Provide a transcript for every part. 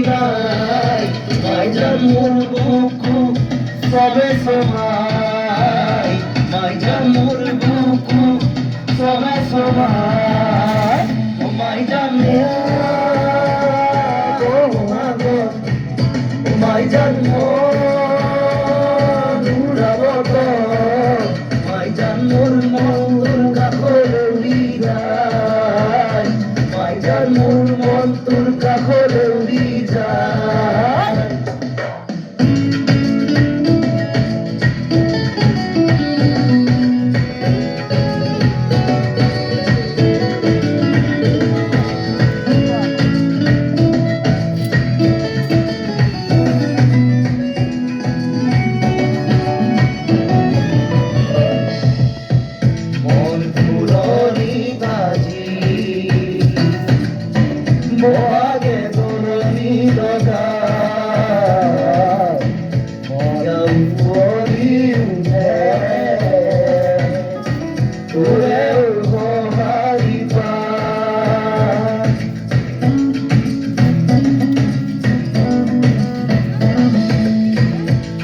নাই মাইজান মোর বুকু সবে সবাই মাইজান মোর বুকু সবে সবাই ও মাইজান মাইজান মোর মাইজান মোর মন কাখলে উড়ি যায় মাইজান মোর মন তোর কাখলে উড়ি যায় Moage doroni doga, moya uri une, ure ho haripa.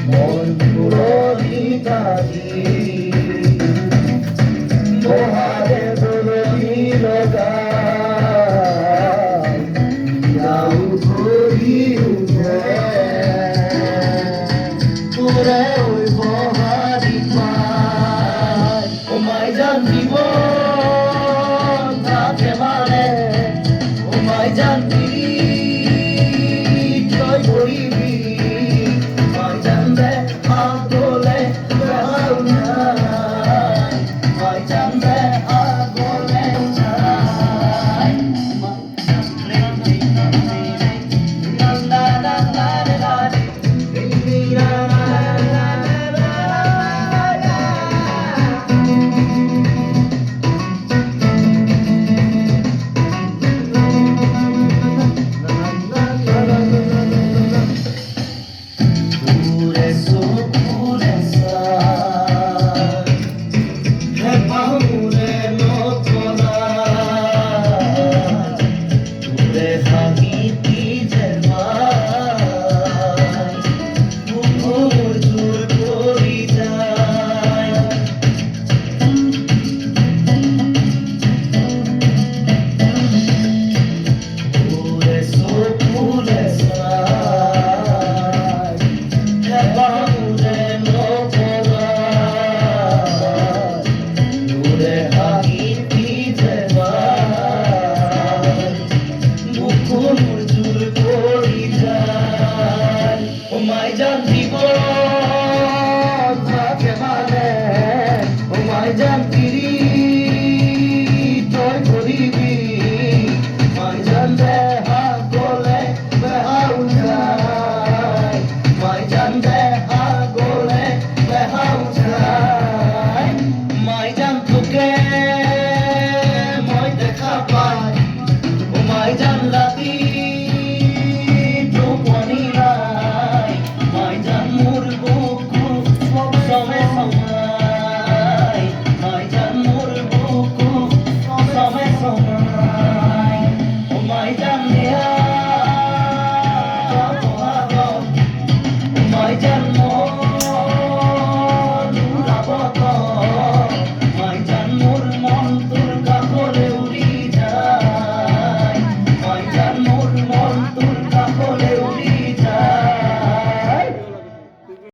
Mon doroni tadi, moage doroni doga. Maizan জীবন থাকে মানে ও মাইজান জয় করিবি মাইজান দে আগলে বেহাউ নাই মাইজান দে আগলে নাই মাইজান জীবন থাকে মানে ও মাইজান তিরি জয় করিবি মাইজান দেহা গলে বেহাউ যায় মাইজান দেহা গলে বেহাউ যায় মাইজান তোকে মই দেখা পাই ও মাইজান রাতি More